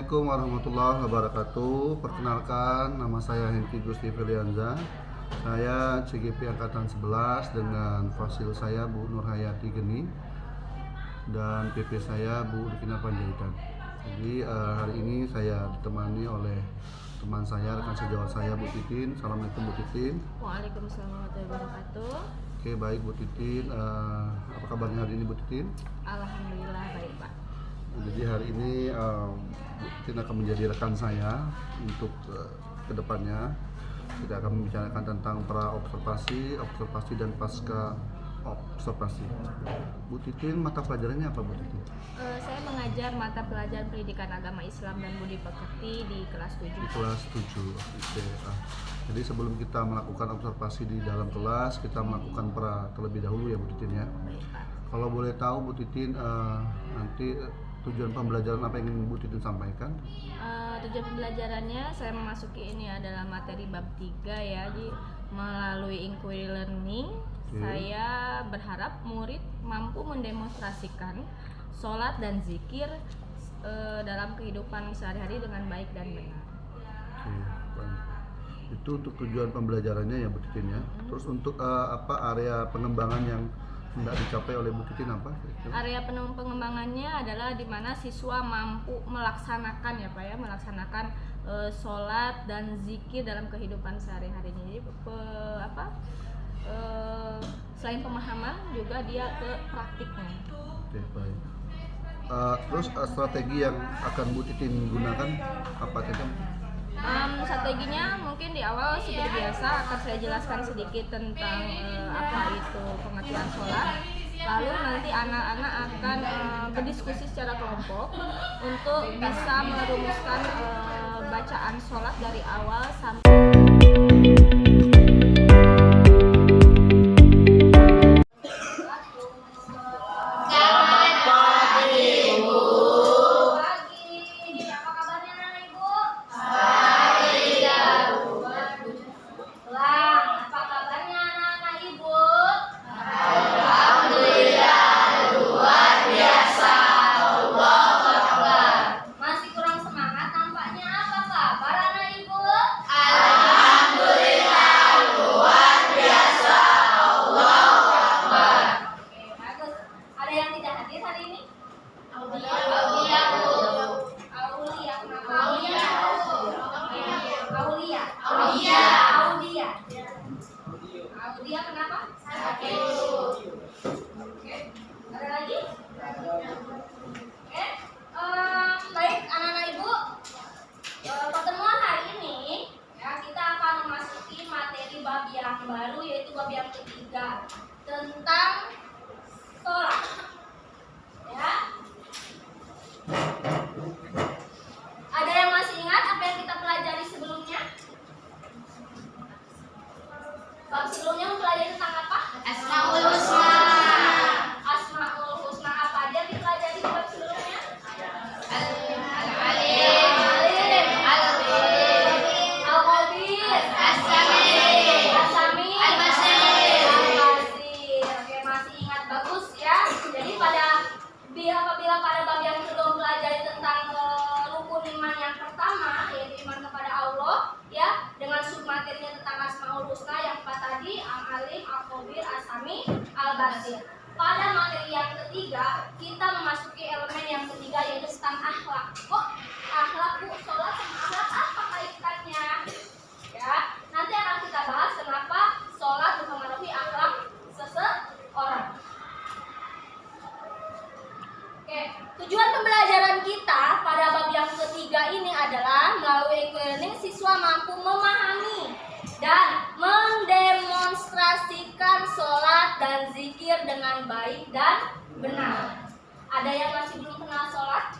Assalamualaikum warahmatullahi wabarakatuh. Perkenalkan, nama saya Hengki Gusti Filianza. Saya CGP Angkatan 11 dengan fasil saya Bu Nurhayati Geni dan PP saya Bu Rukina Panjaitan. Jadi hari ini saya ditemani oleh teman saya, rekan sejawat saya Bu Titin. Assalamualaikum Bu Titin. Waalaikumsalam warahmatullahi wabarakatuh. Oke, baik Bu Titin. Apa kabarnya hari ini Bu Titin? Alhamdulillah baik Pak. Jadi hari ini Bu Titin akan menjadi rekan saya untuk kedepannya. Kita akan membicarakan tentang pra observasi dan pasca observasi. Bu Titin, mata pelajarannya apa Bu Titin? Saya mengajar mata pelajaran pendidikan agama Islam dan budi pekerti di kelas 7. Di kelas 7. Oke. Jadi sebelum kita melakukan observasi di dalam kelas, kita melakukan pra terlebih dahulu ya Bu Titin ya. Baik Pak. Kalau boleh tahu Bu Titin, nanti tujuan pembelajaran apa yang ingin Bu Titin sampaikan? Tujuan pembelajarannya saya memasuki ini adalah materi bab 3 ya. Jadi melalui inquiry learning, saya berharap murid mampu mendemonstrasikan sholat dan zikir dalam kehidupan sehari-hari dengan baik dan benar. Oke, baik. Itu untuk tujuan pembelajarannya ya Bu Titin ya. Terus untuk area pengembangan yang hendak dicapai oleh Bu Titin apa? Area pengembangannya adalah di mana siswa mampu melaksanakan ya Pak ya, melaksanakan sholat dan zikir dalam kehidupan sehari-harinya. Jadi selain pemahaman juga dia ke praktiknya. Oke, baik. Terus strategi yang akan Bu Titin gunakan apa saja? Strateginya mungkin di awal seperti biasa akan saya jelaskan sedikit tentang apa itu pengertian sholat. Lalu nanti anak-anak akan berdiskusi secara kelompok untuk bisa merumuskan bacaan sholat dari awal sampai Audia kenapa? Oke. Ada lagi? Oke. Baik anak-anak ibu, pertemuan hari ini ya kita akan memasuki materi bab yang baru, yaitu bab yang ketiga tentang sholat. Ya. Ada yang masih ingat apa yang kita pelajari sebelumnya? Bab sebelumnya mempelajari tentang apa? Asmaul Husna. Asmaul Husna apa aja dipelajari di bab sebelumnya? Al-Alim, Al-Qadir, As-Sami, Al-Basir. Oke, masih ingat, bagus ya. Jadi apabila pada bab yang belum pelajari tentang rukun iman yang pertama, yaitu iman kepada Allah ya, dengan submaterinya tentang Asmaul Husna yang empat tadi, Al-Alim, Al-Qadir, As-Sami, Al-Basir. Pada materi yang ketiga, kita memasuki elemen yang ketiga, yaitu tentang akhlak. Kok akhlak Bu? Sholat sama akhlak apa kaitannya? Ya, nanti akan kita bahas kenapa sholat mempengaruhi akhlak seseorang. Oke, tujuan pembelajaran kita pada bab yang ketiga ini adalah melalui learning siswa mampu memahami dan mendemonstrasikan sholat dan zikir dengan baik dan benar. Ada yang masih belum kenal sholat?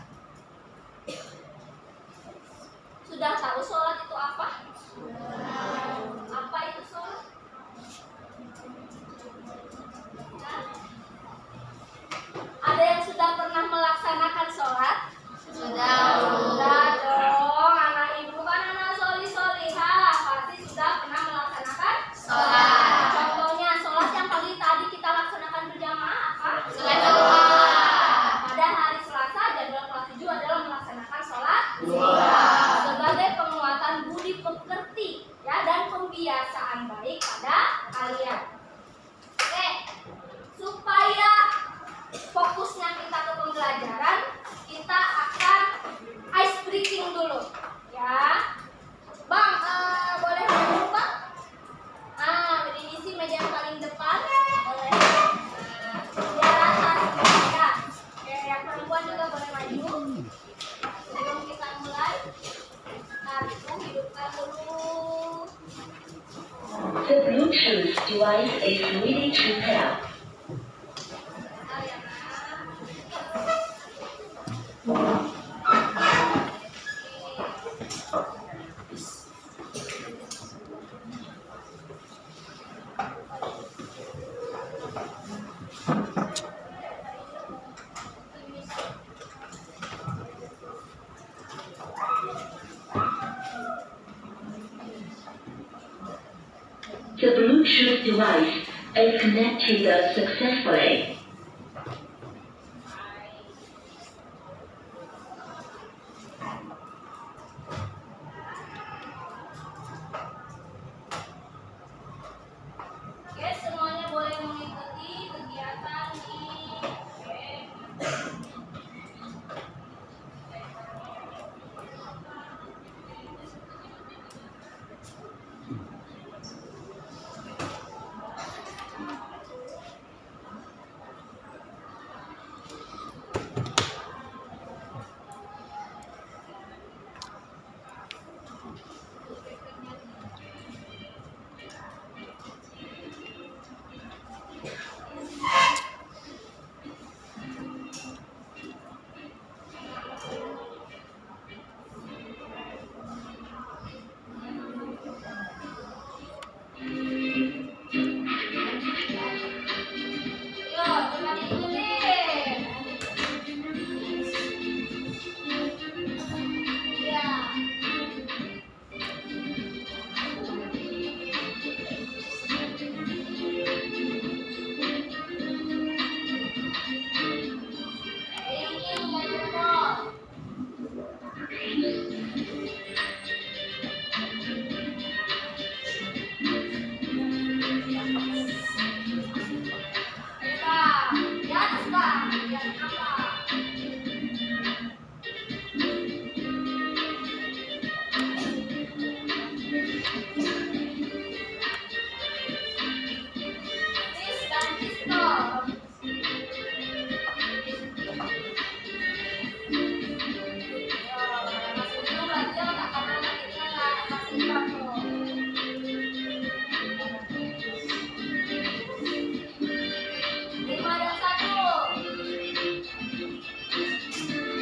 Sudah tahu sholat itu apa? Apa itu sholat? Ada yang sudah pernah melaksanakan sholat? Sudah dong, anak ibu kan anak solihah, pasti sudah pernah melaksanakan sholat. Contohnya sholat yang pagi tadi kita laksanakan berjamaah apa? Sholat duha. Pada hari Selasa jadwal kelas 7 adalah melaksanakan sholat duha. device is ready to pair. The Bluetooth device is connected successfully. Oke, semuanya boleh mengikuti kegiatan ini. Oke. Yuk, coba diikutin. Iya. Ini nggak jempol. Ayo, Kak. Di atas, Kak. Di atas apa? Sis dan pistol. Masuk dulu belajar, Kak, karena nantinya nggak kasih kartu. Lima dan satu.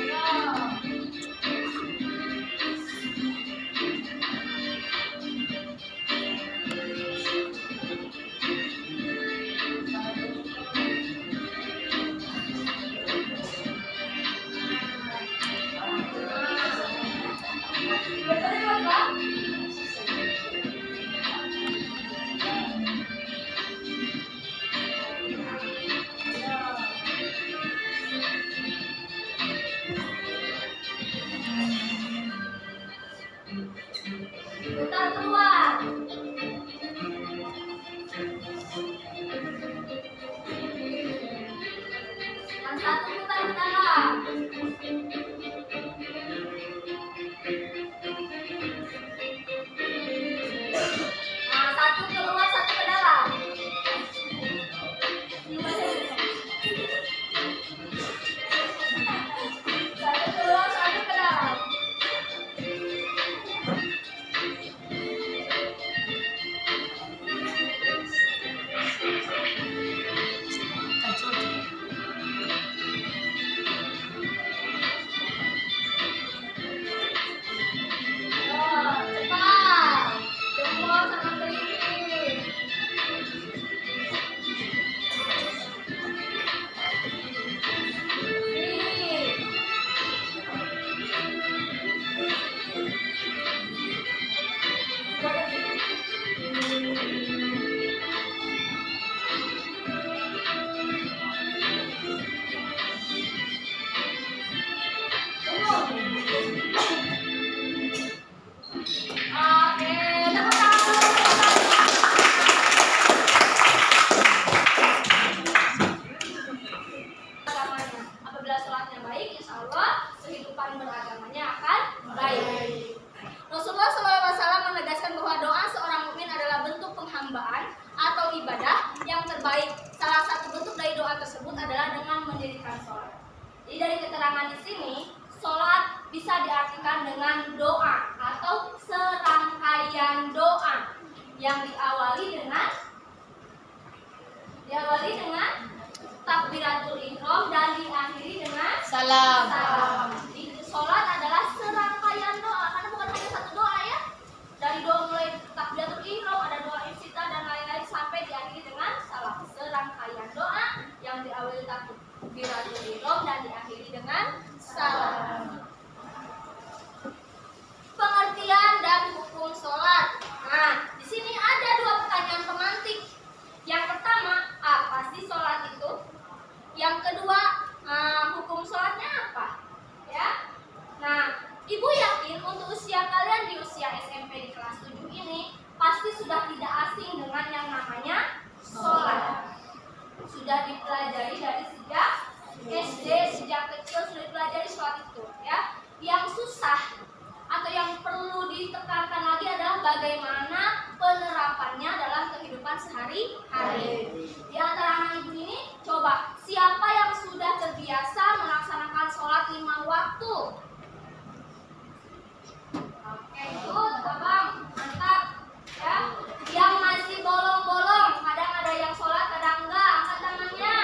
Ayo. Betul, Kak? Putar keluar. Yang satu putar ke dalam. Nah, satu keluar, satu ke dalam. Satu keluar, satu ke dalam. Cepat. Jempol sama kelingking. Nih. Oke, tepuk tangan. Agamanya. Apabila sholatnya baik, insya Allah kehidupan beragamanya akan baik. Rasulullah SAW menegaskan bahwa doa seorang mukmin adalah bentuk penghambaan atau ibadah yang terbaik. Salah satu bentuk dari doa tersebut adalah dengan mendirikan sholat. Jadi dari keterangan di sini, sholat bisa diartikan dengan doa atau serangkaian doa yang diawali dengan Salam. Jadi sholat adalah serangkaian doa, karena bukan hanya satu doa ya. Dari doa mulai takbiratul ihram, ada doa iftitah dan lain-lain sampai diakhiri dengan salam. Serangkaian doa yang diawali takbiratul ihram dan diakhiri dengan salam. Pengertian dan hukum sholat. Nah, di sini ada dua pertanyaan pemantik. Yang pertama, apa sih sholat itu? Yang kedua, hukum sholatnya apa? Ya. Nah, Ibu yakin untuk usia kalian di usia SMP di kelas 7 ini pasti sudah tidak asing dengan yang namanya sholat. Sudah dipelajari dari sejak SD, sejak kecil sudah dipelajari sholat itu, ya. Yang susah atau yang perlu ditekankan lagi adalah bagaimana penerapannya dalam kehidupan sehari-hari. Di antara anak ibu ini, coba siapa yang sudah terbiasa melaksanakan sholat 5 waktu? Oke, good, abang, mantap. Ya, yang masih bolong-bolong, kadang ada yang sholat, kadang enggak, angkat tangannya.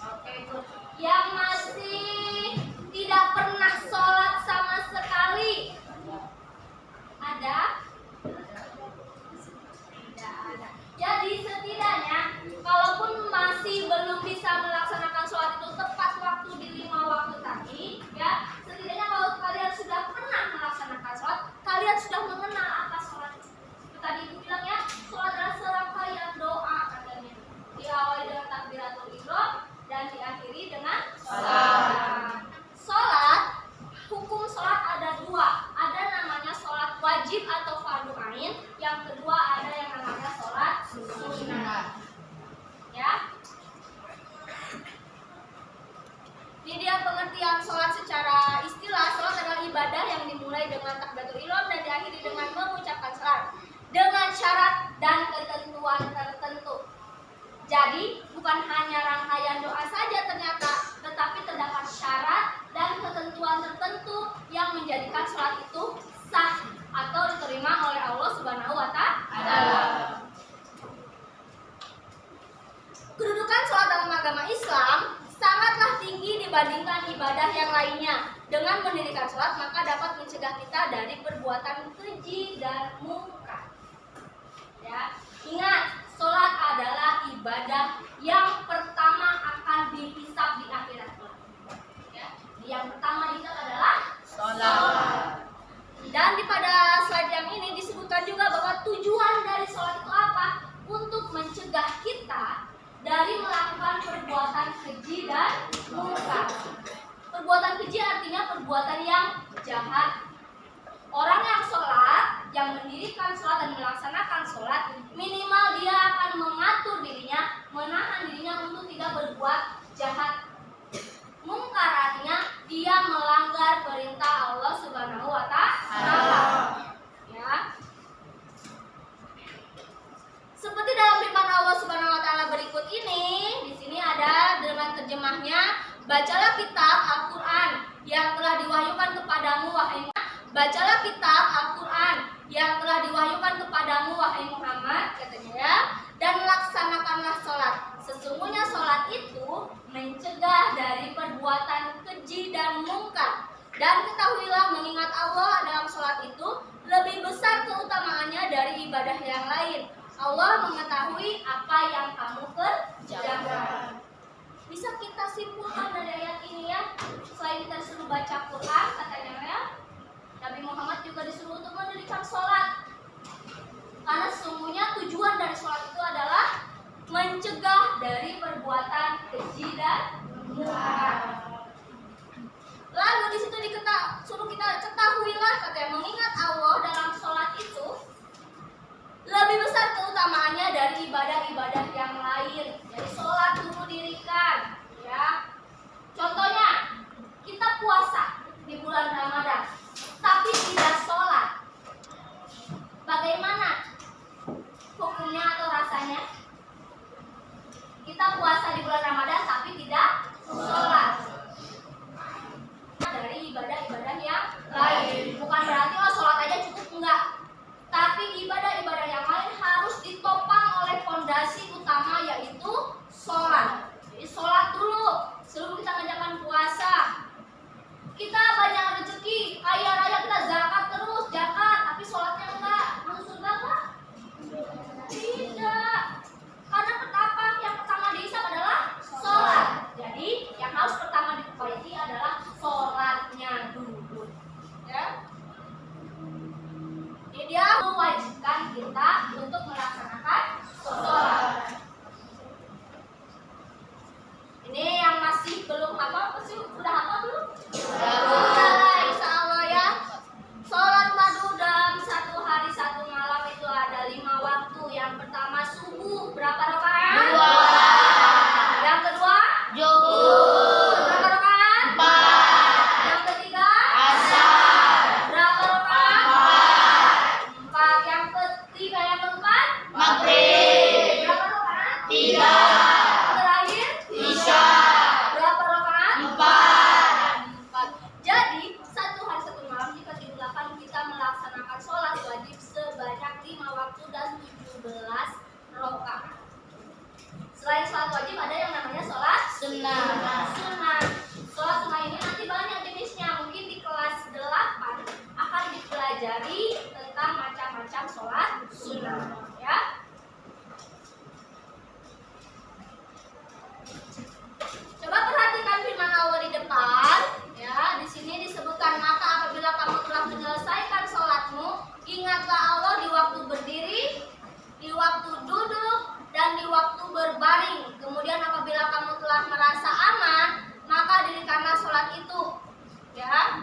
Oke, good. Yang masih tidak pernah sholat sama sekali, ada? Tidak ada. Jadi setidaknya, kalaupun masih belum bisa melaksanakan sholat itu tepat waktu di 5 waktu tadi, ya, setidaknya kalau kalian sudah pernah melaksanakan sholat, kalian sudah mengenal apa sholat itu. Tadi ibu bilang ya, sholat adalah serangkaian doa katanya. Diawali dengan takbiratul ihram dan diakhiri dengan salam. Sholat, hukum sholat ada dua. Ada namanya sholat wajib atau fardu ain. Yang kedua ada yang namanya sholat sunnah. Ya. Ini dia pengertian sholat secara istilah. Sholat adalah ibadah yang dimulai dengan takbiratul ihram dan diakhiri dengan mengucapkan salat dengan syarat dan ketentuan tertentu. Jadi bukan hanya rangkaian doa saja ternyata, tetapi terdapat syarat dan ketentuan tertentu yang menjadikan sholat itu sah atau diterima oleh Allah Subhanahu wa Ta'ala. Kedudukan sholat dalam agama Islam sangatlah tinggi dibandingkan ibadah yang lainnya. Dengan mendirikan sholat maka dapat mencegah kita dari perbuatan keji dan mungkar. Ya, ingat, sholat adalah ibadah yang pertama akan dihisab di akhirat. Ya, yang pertama dihisab adalah sholat. Dan pada slide yang ini disebutkan juga bahwa tujuan dari sholat itu apa? Untuk mencegah kita dari melakukan perbuatan keji dan mungkar. Perbuatan keji artinya perbuatan yang jahat. Orang yang sholat, yang mendirikan sholat dan melaksanakan sholat, minimal dia akan mengatur dirinya, menahan dirinya untuk tidak berbuat jahat. Mungkar artinya dia melanggar perintah Allah Subhanahu wa Ta'ala. Ya. Seperti dalam firman Allah Subhanahu wa Ta'ala berikut ini, di sini ada dengan terjemahnya, bacalah kitab Al-Qur'an yang telah diwahyukan kepadamu wahai Muhammad. Bacalah kitab Al-Qur'an yang telah diwahyukan kepadamu wahai Muhammad, katanya ya, dan laksanakanlah sholat. Sesungguhnya sholat itu mencegah dari perbuatan keji dan mungkar. Dan ketahuilah mengingat Allah dalam sholat itu lebih besar keutamaannya dari ibadah yang lain. Allah mengetahui apa yang kamu kerjakan. Bisa kita simpulkan dari ayat ini ya, selain kita disuruh baca Quran katanya ya, Nabi Muhammad juga disuruh untuk mendirikan sholat. Karena sesungguhnya tujuan dari sholat itu adalah mencegah dari perbuatan keji dan mungkar. Lalu di situ suruh kita ketahuilah katanya, mengingat Allah dalam sholat itu lebih besar keutamaannya dari ibadah-ibadah yang lain. Jadi sholat dulu dirikan, ya. Contohnya, kita puasa di bulan Ramadan, tapi tidak sholat. Bagaimana hukumnya atau rasanya? Kita puasa di bulan Ramadan, tapi tidak sholat. Dari ibadah-ibadah yang lain. Bukan berarti sholat aja cukup, enggak. Tapi ibadah-ibadah yang lain harus ditopang oleh fondasi utama, yaitu sholat. Jadi sholat dulu. waktu. Yang pertama subuh, berapa rakaat? 2. Yang kedua? Zuhur. Berapa rakaat? 4. Yang ketiga? Asar. Berapa rakaat? 4. Yang ketiga, yang keempat? Maghrib. Berapa rakaat? 3. Terakhir? Isya. Berapa rakaat? 4. Jadi, satu hari satu malam jika tidurkan kita melaksanakan sholat wajib sebanyak 5 waktu dan 17 rakaat. Selain sholat wajib ada yang namanya sholat sunnah. Sholat sunnah ini nanti banyak jenisnya. Mungkin di kelas 8 akan dipelajari tentang macam-macam sholat sunnah. Ya. Coba perhatikan firman Allah di depan. Ya, di sini disebutkan, maka apabila kamu telah menyelesaikan sholatmu, ingatlah Allah di waktu berdiri, di waktu duduk, dan di waktu berbaring. Kemudian apabila kamu telah merasa aman, maka dirikanlah sholat itu. Ya,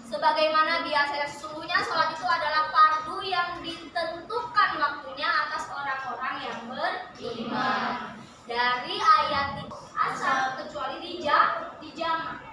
sebagaimana biasanya. Sesungguhnya sholat itu adalah fardu yang ditentukan waktunya atas orang-orang yang beriman. Dari ayat asal kecuali di jamaah.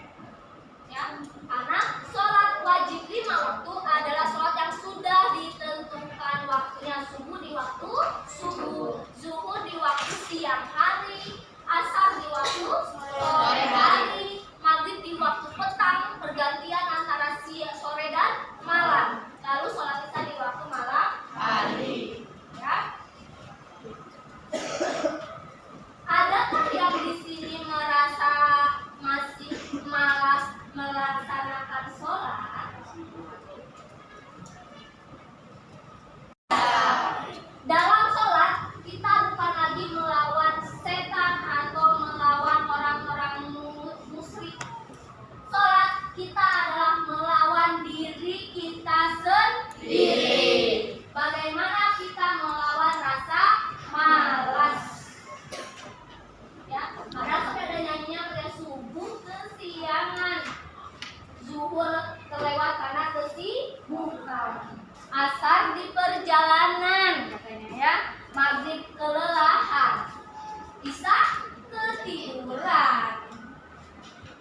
Ya, karena sholat wajib 5 waktu adalah sholat yang sudah ditentukan waktunya. Subuh di waktu subuh, zuhur di waktu siang hari, asar di waktu sore hari, maghrib di waktu petang, pergantian antara sore dan malam. Lalu sholat isya di waktu malam hari. Ya. Adakah yang di sini merasa masih malas melaksanakan sholat? Dalam sholat kita bukan lagi melawan setan atau melawan orang-orang musyrik. Sholat kita adalah melawan diri kita sendiri. Bagaimana kita melawan rasa malas? Ya, padahal sudah ada nyanyinya pada subuh kesiangan, zuhur kelewat karena kesibukan, asar di perjalanan katanya ya, maghrib kelelahan, isya ketiduran.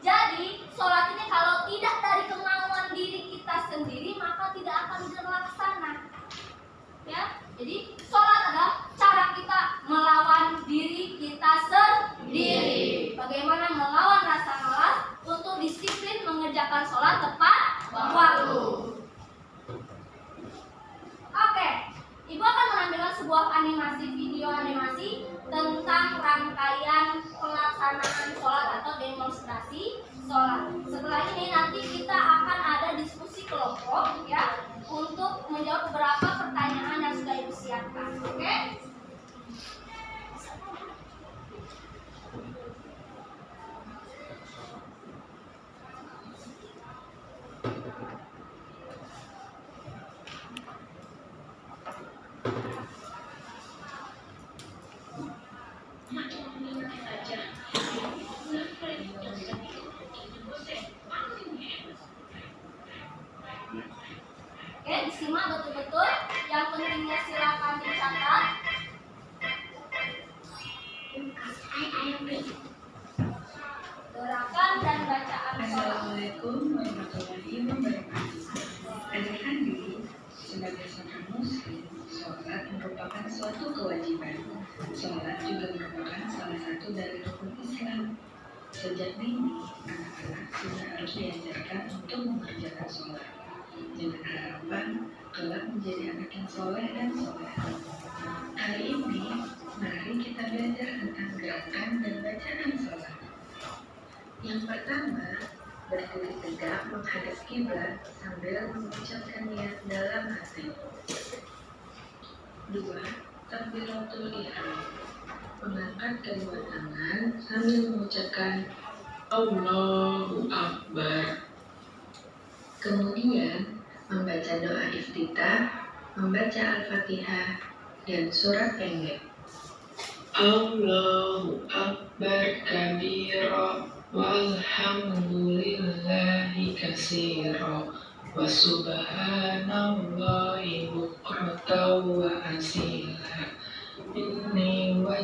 Jadi sholat ini kalau tidak dari kemauan diri kita sendiri maka tidak akan terlaksana. Ya, jadi sholat adalah cara kita melawan diri kita sendiri. Bagaimana melawan rasa malas untuk disiplin mengerjakan sholat tepat waktu. Oke, Ibu akan menampilkan sebuah video animasi tentang rangkaian pelaksanaan sholat atau demonstrasi sholat. Setelah ini nanti kita akan ada diskusi kelompok ya untuk menjawab beberapa pertanyaan yang sudah Ibu siapkan. Oke? Oke, disimak betul-betul. Yang pentingnya silakan dicatat. Gerakan dan bacaan sholat. Assalamualaikum warahmatullahi wabarakatuh. Anak diri, sebagai seorang muslim, sholat merupakan suatu kewajiban. Sholat juga merupakan salah satu dari rukun Islam. Sejak dini, anak-anak sudah harus diajarkan untuk mengerjakan sholat dengan harapan kelak menjadi anak yang soleh dan soleha. Kali ini, mari kita belajar tentang gerakan dan bacaan sholat. Yang pertama, berdiri tegak menghadap kiblat sambil mengucapkan niat dalam hati. 2. Takbiratul ihram. Mengangkat kedua tangan sambil mengucapkan Allahu Akbar. Kemudian membaca doa iftitah, membaca Al-Fatihah dan surat pendek. Allahu Akbar kabira walhamdulillahi katsira wa subhanallahi bukratan wa asila.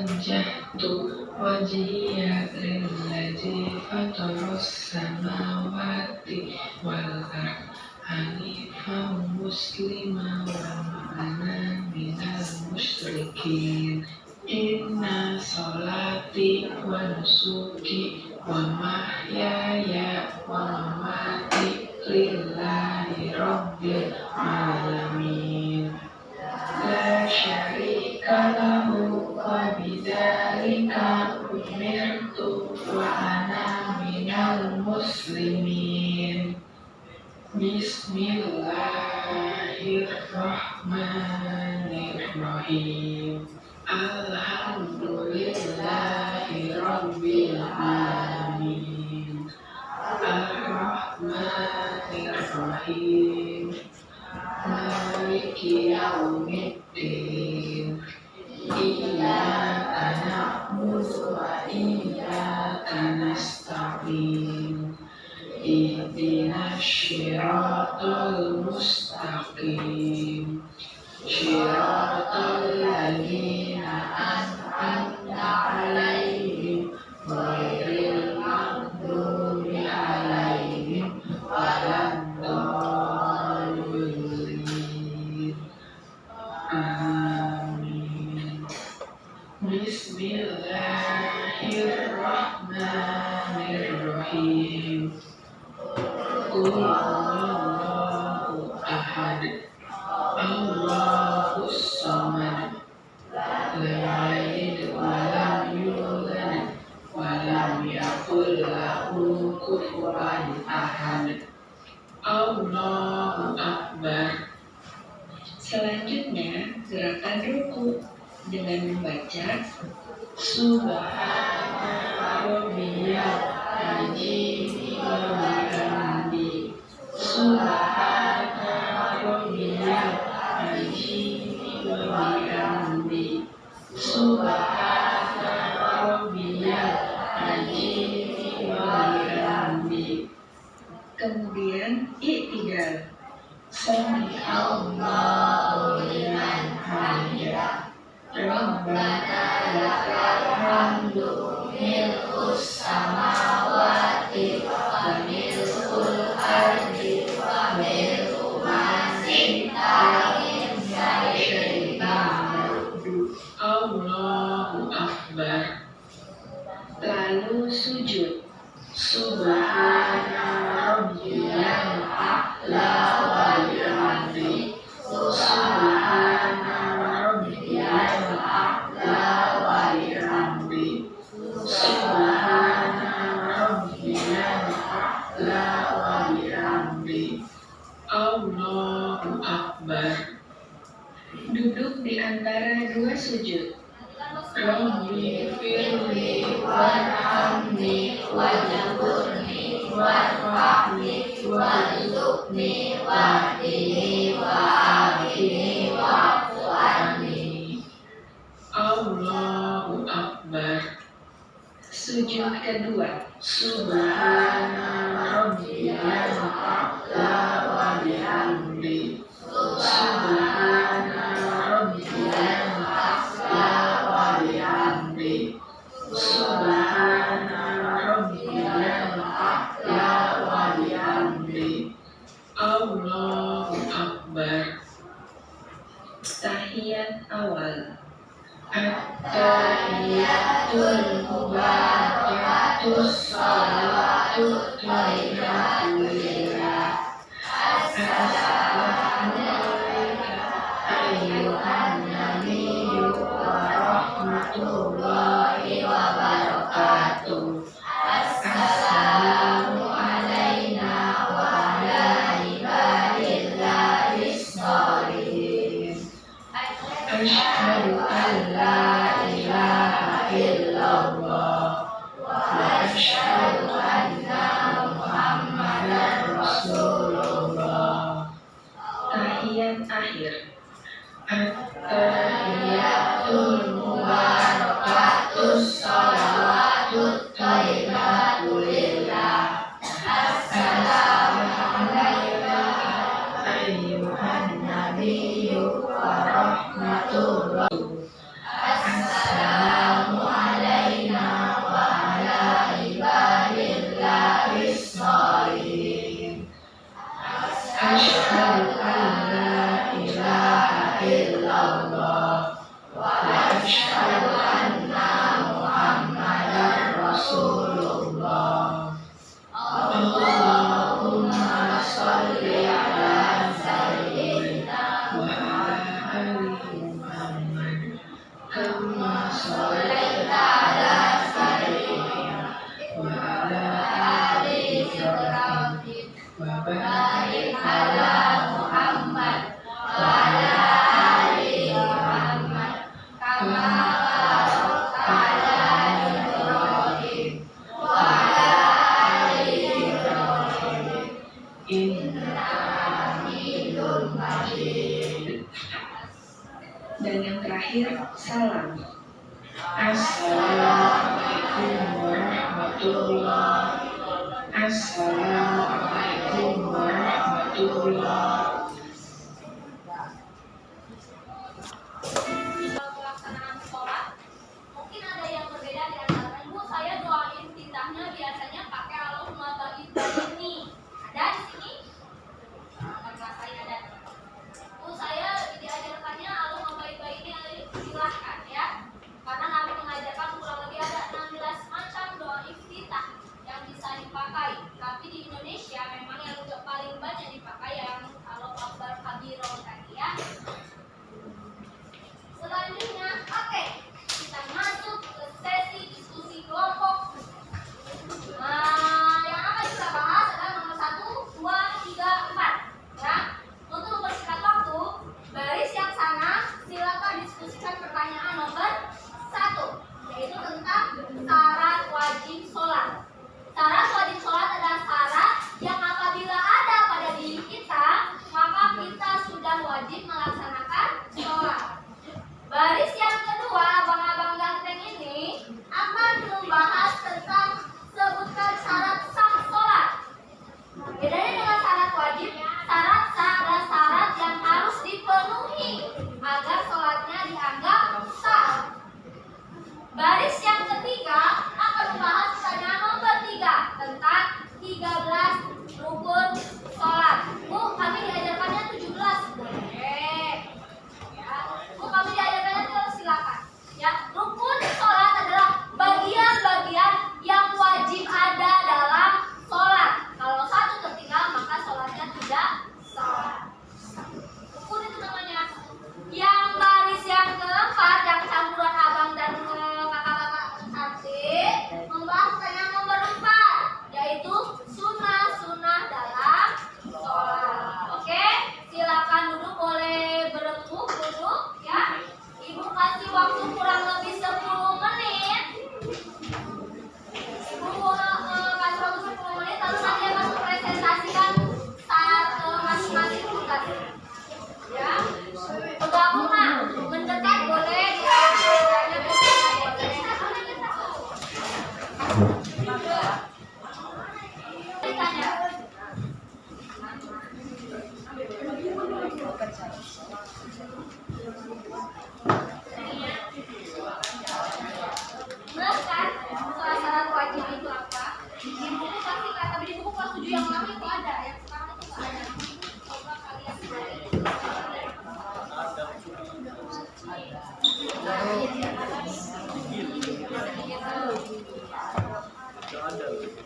wajjahtu wajhiya lilladzi fataras samawati wal ardh hanifan musliman wa ma ana minal musyrikin. Inna sholati wa nusuki wa mahyaya wa mamati lillahi rabbil alamin. La syarika lahu wa bidzalika umirtu wa ana minal muslimin. Bismillahirrahmanirrahim. Alhamdulillahi rabbil alamin. Ar-Rahmanir-Rahim. Maliki yaumiddin. Iyyaka na'budu wa iyyaka nasta'in. Ihdinas siratal mustaqim. Siratal ladzina an'amta 'alaihim ghairil maghdubi 'alaihim waladdallin. Amin. Bismillahirrahmanirrahim. Qul huwallahu ahad. Allahus samad. Lam yalid wa lam yulad wa lam yakul lahu kufuwan ahad. Allahu akbar. Selanjutnya, gerakan ruku dengan membaca Subhana rabbiyal azim wa bihamdi. Subhana rabbiyal azim wa bihamdi. Subhana rabbiyal azim wa bihamdi. kemudian i'tidal. Sami Allahu liman hamidah. Rabbana lakal hamdu mil'us samawati wa mil'ul ardi wa mil'u ma syi'ta min syai'in ba'du. Allahu akbar. Lalu sujud. Subhana rabbiyal a'la wa bihamdi. Subhana rabbiyal a'la wa bihamdi. Subhana rabbiyal a'la wa bihamdi. Allahu akbar. Duduk di antara dua sujud. Rabbi firli warhamni wajburni warfa'ni warzuqni wahdini wa'afini wa'fu anni. Allahu akbar. Sujud kedua. Subhana rabbiyal a'la wa bihamdi. Subhana rabbiyal a'la wa bihamdi. Subhana rabbiyal a'la wa bihamdi. Allahu akbar. Tahiyat awal. At-tahiyatul mubarakatus salawatut thayyibatu lillah. Assalamu alayka ayyuhan nabiyyu wa rahmatullahi wa barakatuh. Assalamu alayna wa ala ibadillahis sholihin. Asyhadu an la ilaha illallah wa asyhadu anna Muhammadan Rasulullah. Tahiyat akhir. At-tahiyatul mubarakatus salawatut thayyibatu lillah. Assalamu alayka ayyuhan nabiyyu wa rahmatullahi. Assalamu Asyhadu anna Muhammadar Rasulullah. Allahumma sholli ala sayyidina Muhammad kama shallaita ala sayyidina wa ala ali Ibrahim wa barik ala Muhammad wa ala ali Muhammad kama barakta ala Ibrahim wa ala ali Ibrahim innaka Hamidum Majid. Dan yang terakhir, salam. Assalamualaikum warahmatullahi Assalamualaikum warahmatullahi. Pelaksanaan sholat mungkin ada yang berbeda di antara ibu. Saya doain tintahnya biasanya pakai Allahumma baik ini. Ada di sini? Karena saya ada. Bu, saya diajarkannya Allahumma baik ini. Silahkan ya. Karena kami mengajarkan kurang lebih ada 16 macam doa iftitah yang bisa dipakai. Tapi di Indonesia memang yang paling banyak dipakai yang Allahu Akbar Kabiro tadi ya. Selanjutnya, oke, kita masuk ke sesi diskusi kelompok. Yang akan kita bahas adalah nomor 1, 2, 3, 4. Ya, untuk mempersingkat waktu, baris yang sana silakan diskusikan pertanyaan nomor 1, yaitu tentang syarat wajib sholat. Syarat wajib sholat adalah syarat yang apabila ada pada diri kita, maka kita sudah wajib melaksanakan sholat. Baris yang kedua, abang-abang ganteng ini akan membahas tentang sebutkan syarat sah sholat. Bedanya dengan syarat wajib, syarat sah adalah syarat yang harus dipenuhi agar sholatnya dianggap sah. Baris yang ketiga akan membahas pertanyaan nomor 3 tentang 13 rukun sholat. Bu, kami diajarkannya 17. Boleh. Ya. Bu, kami diajarkannya terus silakan. Ya, rukun sholat adalah bagian-bagian yang wajib ada dalam sholat. Kalau satu tertinggal maka sholatnya tidak sah. Rukun itu namanya. Yang baris yang keempat, yang campuran abang dan kakak-kakak cantik, membahas pertanyaan nomor 4, yaitu sunnah-sunnah dalam sholat. Oke, silakan duduk, boleh berembuk duduk ya. Ibu kasih waktu kurang lebih 10 menit. Ibu kasih waktu 10 menit, lalu nanti akan mempresentasikan saat masing-masing tugas. Ya, bergabung mendekat boleh, diajak boleh. Ditanya. Kan syarat wajib itu apa? Di buku pasti kata di buku kelas 7 yang lama itu ada, yang sekarang itu nggak ada. Coba kalian cari.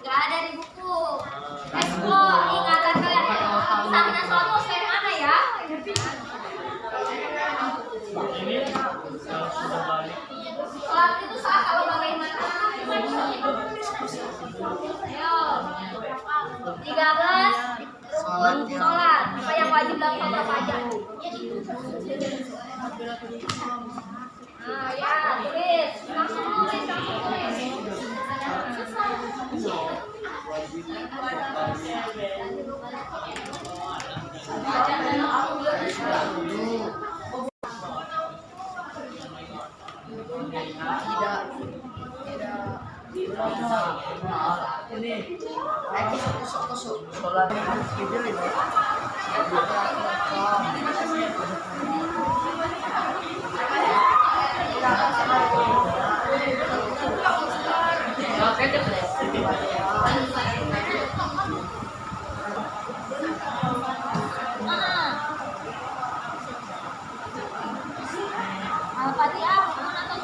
Gak ada di buku. Explore, ingatan kalian. Sahnya sholat mau kayak mana ya? Sholat itu sah kalau bagaimana? Ayo. 13 rukun sholat. Apa yang wajib dalam sholat apa aja? Nah, ya, tulis. Langsung tulis, langsung tulis. Al-Fatihah atau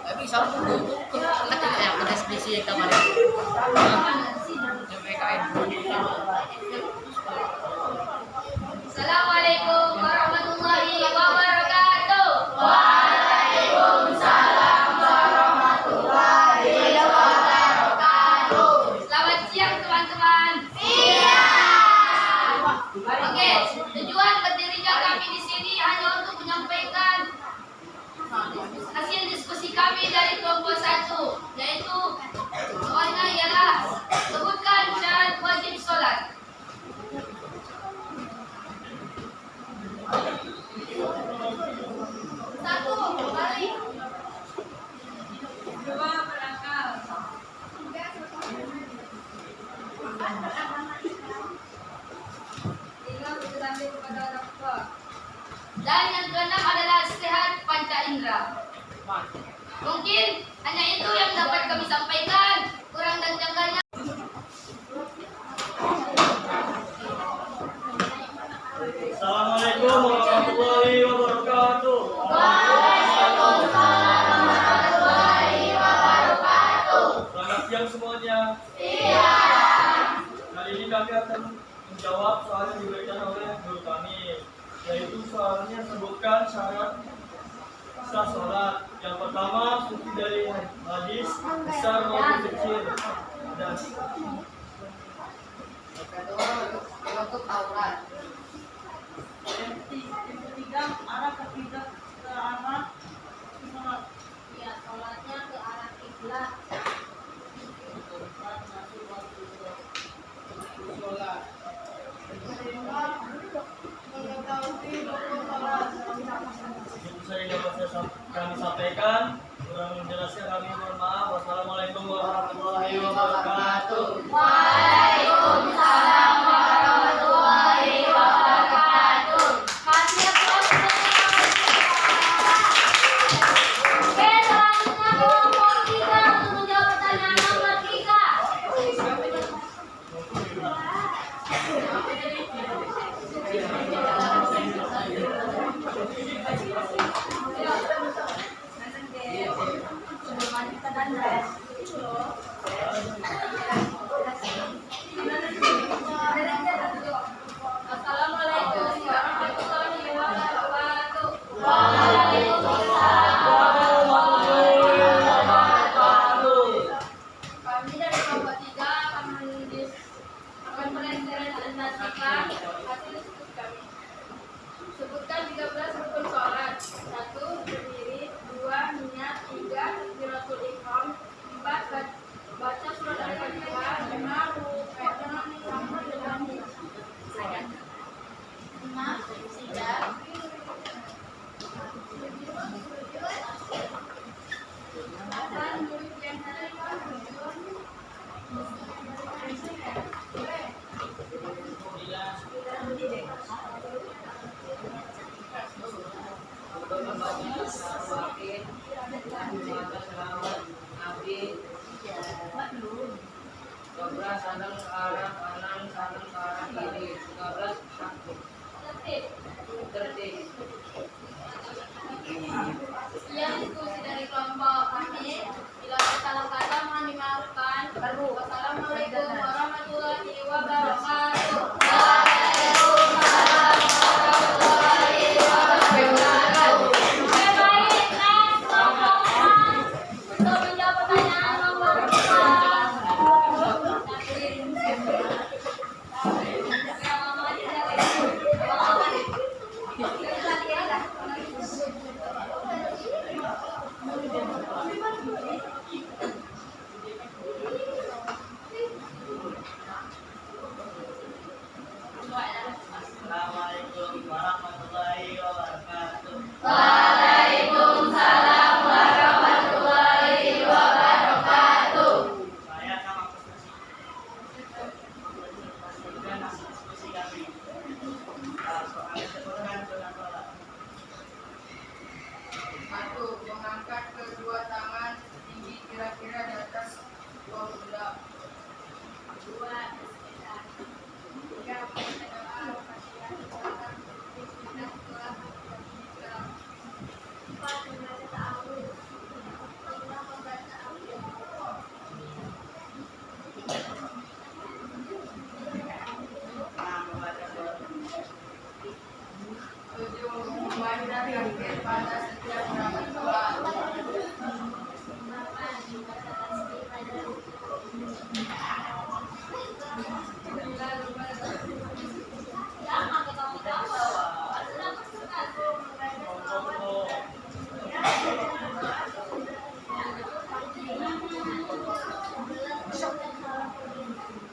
Tapi salah tuh kata yang ada spesies kemarin. PKN. Assalamualaikum warahmatullahi wabarakatuh. Selamat siang teman-teman. Oke, tujuan berdirinya kami di sini hanya untuk menyampaikan hasil diskusi kami dari kelompok 1, yaitu soalnya ialah sebutkan syarat wajib sholat. Satu, balik. Dua, berakal. Tiga, bertanding kepada orang tua. Dan yang keenam adalah sehat panca indera. Mungkin hanya itu yang dapat kami sampaikan. Kurang dan janggalnya. Assalamualaikum warahmatullahi wabarakatuh. Selamat siang semuanya. Kali ini kami akan menjawab soal yang diberikan oleh guru kami, yaitu soalnya sebutkan syarat sah sholat. Yang pertama, suci dari hadis besar maupun kecil, dan Untuk aurat. Yang ketiga, arah ketiga ke arah sholat. Ya, sholatnya ke arah kiblat. itu saja yang dapat kami sampaikan. Kurang jelasnya kami mohon maaf. Wassalamualaikum warahmatullahi wabarakatuh. Waalaikumsalam warahmatullahi wabarakatuh. Masih ya, proses. Oke, selanjutnya kelompok 3 untuk menjawab pertanyaan nomor 3. Assalamualaikum warahmatullahi wabarakatuh. Kami dari kelompok 3 akan mempresentasikan hasil diskusi kami. Sebutkan 13 rukun sholat. 1. Berdiri. 2. Niat. 3. Takbiratul ihram. 4. Baca surat Al-Fatihah. 5. Rukun sama dengan ayat. 5. Sidar. Murid yang Sandal ke arah kanan, sandal ke arah kiri. 13 takbir. Tertib. Sekian diskusi dari kelompok kami. Bila ada salah kata mohon dimaafkan. Wassalamualaikum warahmatullahi wabarakatuh. Waalaikumsalam warahmatullahi wabarakatuh. Oke, baik, next kelompok 6 untuk menjawab pertanyaan nomor 4. muslim.